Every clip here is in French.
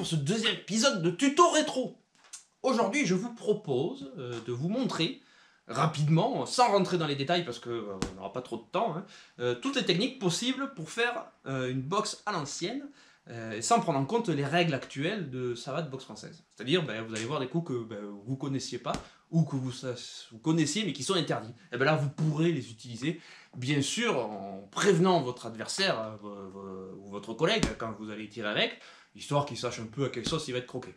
pour ce deuxième épisode de tuto rétro. Aujourd'hui, je vous propose de vous montrer rapidement, sans rentrer dans les détails parce qu'on n'aura pas trop de temps, toutes les techniques possibles pour faire une boxe à l'ancienne, sans prendre en compte les règles actuelles de savate boxe française. C'est-à-dire, vous allez voir des coups que vous ne connaissiez pas, ou que vous connaissiez mais qui sont interdits. Et bien là, vous pourrez les utiliser, bien sûr, en prévenant votre adversaire ou votre collègue quand vous allez tirer avec, histoire qu'il sache un peu à quelle sauce il va être croqué.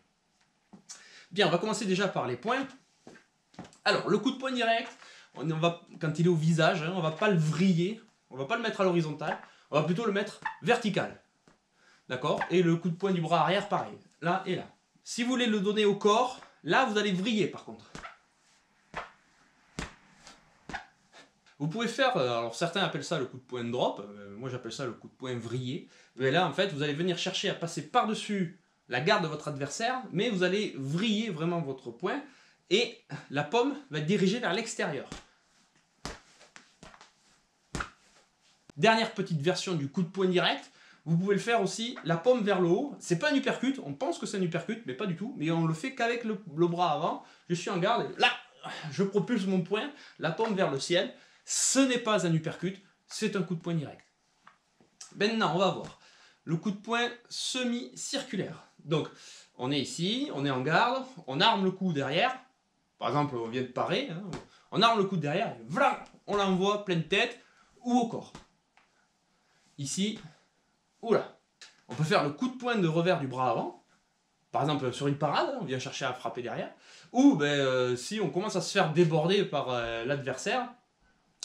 Bien, on va commencer déjà par les points. Alors, le coup de poing direct, quand il est au visage, on ne va pas le vriller, on ne va pas le mettre à l'horizontale, on va plutôt le mettre vertical. D'accord? Et le coup de poing du bras arrière, pareil, là et là. Si vous voulez le donner au corps, là vous allez vriller par contre. Vous pouvez faire, alors certains appellent ça le coup de poing drop, moi j'appelle ça le coup de poing vrillé. Mais là en fait vous allez venir chercher à passer par-dessus la garde de votre adversaire, mais vous allez vriller vraiment votre poing et la paume va être dirigée vers l'extérieur. Dernière petite version du coup de poing direct, vous pouvez le faire aussi la paume vers le haut. C'est pas un uppercut, on pense que c'est un uppercut, mais pas du tout. Mais on le fait qu'avec le bras avant. Je suis en garde, et là, je propulse mon poing, la paume vers le ciel. Ce n'est pas un uppercut, c'est un coup de poing direct. Maintenant, on va voir le coup de poing semi-circulaire. Donc, on est ici, on est en garde, on arme le coup derrière. Par exemple, on vient de parer, on arme le coup derrière, et voilà, on l'envoie pleine tête ou au corps. Ici, oula. On peut faire le coup de poing de revers du bras avant. Par exemple, sur une parade, on vient chercher à frapper derrière. Ou si on commence à se faire déborder par l'adversaire,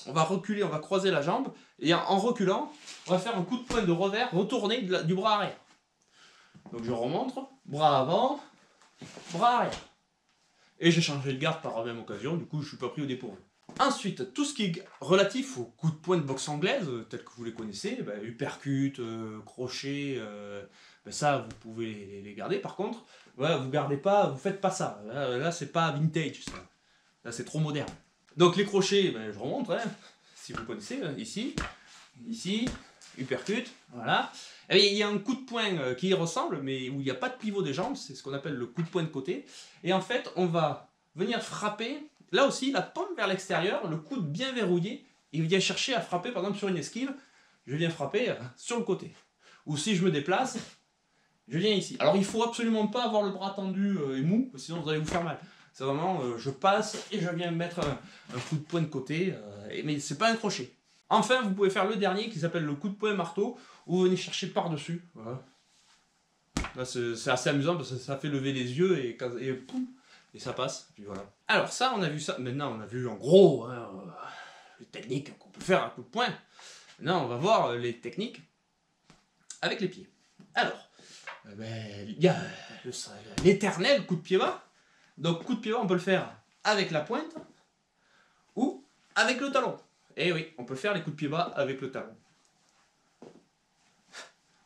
on va reculer, on va croiser la jambe. Et en reculant, on va faire un coup de poing de revers retourné du bras arrière. Donc je remonte, bras avant, bras arrière. Et j'ai changé de garde par la même occasion, du coup je ne suis pas pris au dépourvu. Ensuite, tout ce qui est relatif aux coups de poing de boxe anglaise, tels que vous les connaissez, uppercut, crochet, ça vous pouvez les garder. Par contre, vous gardez pas, vous faites pas ça. Là c'est pas vintage, ça. Là c'est trop moderne. Donc les crochets, je remonte, si vous connaissez, ici, uppercut, voilà. Et il y a un coup de poing qui y ressemble, mais où il n'y a pas de pivot des jambes, c'est ce qu'on appelle le coup de poing de côté. Et en fait, on va venir frapper. Là aussi, la paume vers l'extérieur, le coude bien verrouillé, il vient chercher à frapper, par exemple sur une esquive, je viens frapper sur le côté. Ou si je me déplace, je viens ici. Alors il ne faut absolument pas avoir le bras tendu et mou, sinon vous allez vous faire mal. C'est vraiment, je passe et je viens mettre un coup de poing de côté, mais c'est pas un crochet. Enfin, vous pouvez faire le dernier qui s'appelle le coup de poing marteau, où vous venez chercher par-dessus. Voilà. Là c'est assez amusant parce que ça fait lever les yeux et poum, et ça passe, puis voilà. Alors ça, on a vu ça. Maintenant, on a vu en gros les techniques qu'on peut faire à coup de poing. Maintenant, on va voir les techniques avec les pieds. Alors, il y a l'éternel coup de pied bas. Donc, coup de pied bas, on peut le faire avec la pointe ou avec le talon. Et oui, on peut faire les coups de pied bas avec le talon.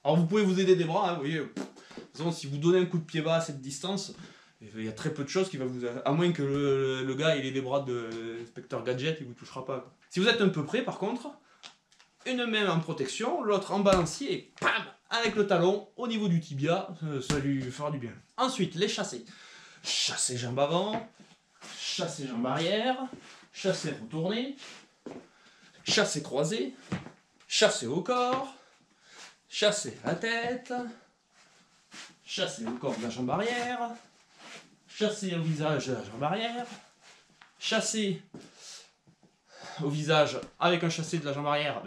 Alors, vous pouvez vous aider des bras, vous voyez. De toute façon, si vous donnez un coup de pied bas à cette distance, il y a très peu de choses qui va vous... À moins que le gars il ait des bras de Inspecteur Gadget, il vous touchera pas. Si vous êtes un peu près, par contre, une main en protection, l'autre en balancier, et pam, avec le talon au niveau du tibia, ça lui fera du bien. Ensuite, les chassés. Chassé jambe avant, chassé jambe arrière, chassé retourné, chassé croisé, chassé au corps, chassé à la tête, chassé au corps de la jambe arrière, chassé au visage de la jambe arrière, chassé au visage avec un chassé de la jambe arrière,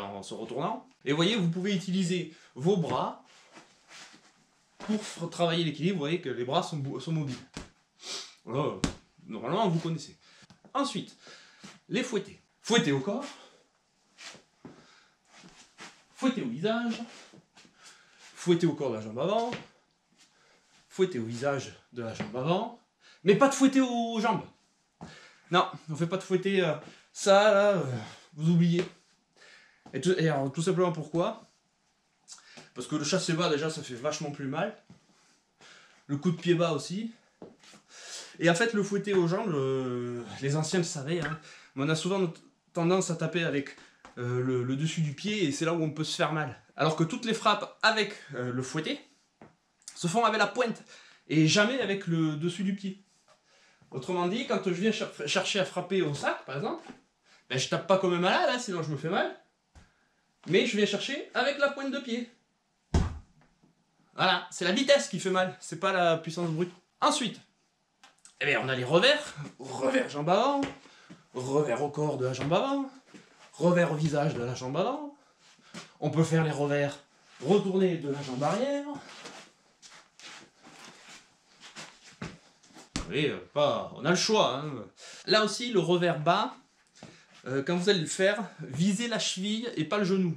en se retournant. Et vous voyez, vous pouvez utiliser vos bras pour travailler l'équilibre. Vous voyez que les bras sont mobiles. Voilà, normalement, vous connaissez. Ensuite, les fouettés. Fouetter au corps, fouetter au visage, fouetter au corps de la jambe avant, fouetter au visage de la jambe avant, mais pas de fouetter aux jambes. Non, on ne fait pas de fouetter ça, là, vous oubliez. Et alors, tout simplement pourquoi? Parce que le chassé bas, déjà, ça fait vachement plus mal. Le coup de pied bas aussi. Et en fait, le fouetter aux jambes, les anciens le savaient, mais on a souvent tendance à taper avec le dessus du pied, et c'est là où on peut se faire mal. Alors que toutes les frappes avec le fouetté se font avec la pointe et jamais avec le dessus du pied. Autrement dit, quand je viens chercher à frapper au sac, par exemple, ben, je tape pas comme un malade, hein, sinon je me fais mal. Mais je viens chercher avec la pointe de pied. Voilà, c'est la vitesse qui fait mal, c'est pas la puissance brute. Ensuite, eh bien, on a les revers. Revers jambe avant, revers au corps de la jambe avant, revers au visage de la jambe avant. On peut faire les revers retournés de la jambe arrière. Oui, on a le choix. Hein. Là aussi, le revers bas, quand vous allez le faire, visez la cheville et pas le genou.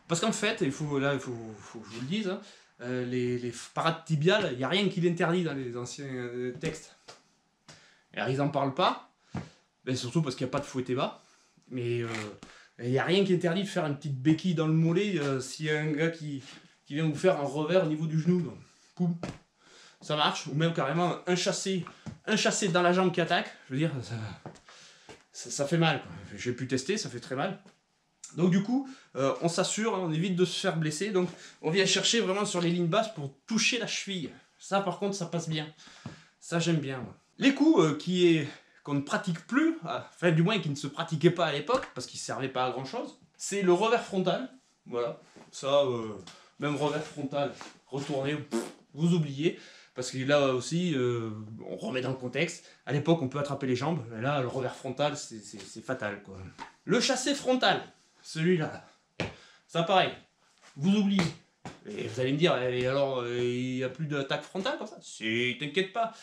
Parce qu'en fait, il faut que je vous le dise, hein, les parades tibiales, il n'y a rien qui l'interdit dans les anciens textes. Alors, ils n'en parlent pas, ben, surtout parce qu'il n'y a pas de fouetté bas. Mais il n'y a rien qui interdit de faire une petite béquille dans le mollet s'il y a un gars qui vient vous faire un revers au niveau du genou. Donc, poum, ça marche. Ou même carrément un chassé dans la jambe qui attaque. Je veux dire, ça fait mal. J'ai pu tester, ça fait très mal. Donc du coup, on s'assure, on évite de se faire blesser. Donc on vient chercher vraiment sur les lignes basses pour toucher la cheville. Ça par contre, ça passe bien. Ça j'aime bien. Moi. Les coups qu'on ne pratique plus, enfin du moins qui ne se pratiquaient pas à l'époque, parce qu'ils ne servaient pas à grand chose, c'est le revers frontal. Voilà, ça, même revers frontal, retourné, vous oubliez. Parce que là aussi, on remet dans le contexte, à l'époque on peut attraper les jambes, mais là le revers frontal c'est fatal quoi. Le chassé frontal, celui-là, ça pareil, vous oubliez. Et vous allez me dire, et alors il n'y a plus d'attaque frontale comme ça? Si, t'inquiète pas,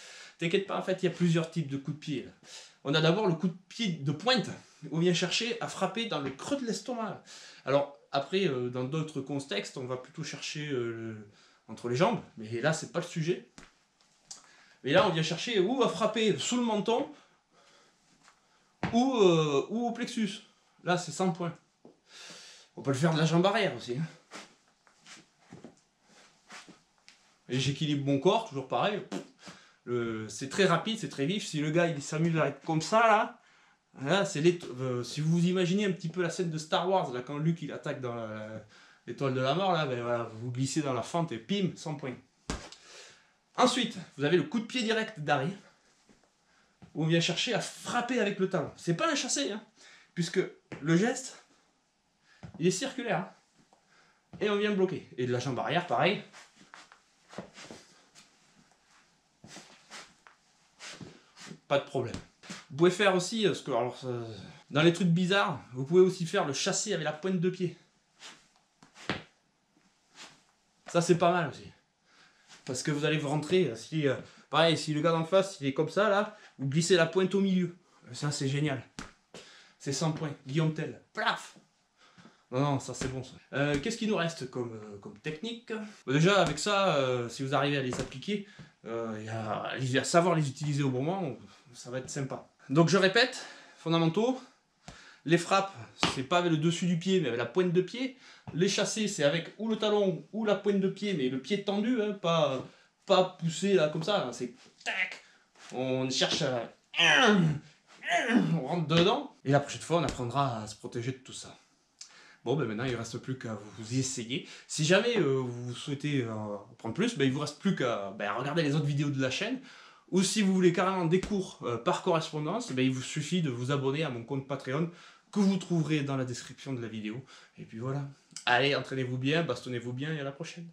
en fait il y a plusieurs types de coups de pied. Là. On a d'abord le coup de pied de pointe, où on vient chercher à frapper dans le creux de l'estomac. Alors après, dans d'autres contextes, on va plutôt chercher entre les jambes, mais là c'est pas le sujet. Mais là on vient chercher ou à frapper sous le menton, ou au plexus. Là c'est 100 points. On peut le faire de la jambe arrière aussi. Et j'équilibre mon corps, toujours pareil. C'est très rapide, c'est très vif. Si le gars il s'amuse à être comme ça là c'est si vous imaginez un petit peu la scène de Star Wars, là, quand Luke il attaque dans l'étoile de la mort, là, ben, voilà, vous glissez dans la fente et pim, 100 points. Ensuite, vous avez le coup de pied direct d'arrêt, où on vient chercher à frapper avec le talon. C'est pas un chassé, hein, puisque le geste, il est circulaire. Hein, et on vient bloquer. Et de la jambe arrière, pareil. Pas de problème. Vous pouvez faire aussi, dans les trucs bizarres, vous pouvez aussi faire le chassé avec la pointe de pied. Ça c'est pas mal aussi. Parce que vous allez vous rentrer, pareil, si le gars d'en face il est comme ça là, vous glissez la pointe au milieu. Ça c'est génial. C'est 100 points. Guillaume Tell. Plaf. Non, ça c'est bon ça. Qu'est-ce qu'il nous reste comme technique? Déjà avec ça, si vous arrivez à les appliquer, à savoir les utiliser au bon moment, ça va être sympa. Donc je répète, fondamentaux, les frappes, c'est pas avec le dessus du pied, mais avec la pointe de pied. Les chassés, c'est avec ou le talon ou la pointe de pied, mais le pied tendu, hein, pas poussé là comme ça, c'est tac. On cherche à... On rentre dedans. Et la prochaine fois, on apprendra à se protéger de tout ça. Bon, ben maintenant, il ne reste plus qu'à vous y essayer. Si jamais vous souhaitez apprendre plus, ben, il ne vous reste plus qu'à regarder les autres vidéos de la chaîne. Ou si vous voulez carrément des cours par correspondance, ben, il vous suffit de vous abonner à mon compte Patreon que vous trouverez dans la description de la vidéo. Et puis voilà. Allez, entraînez-vous bien, bastonnez-vous bien et à la prochaine.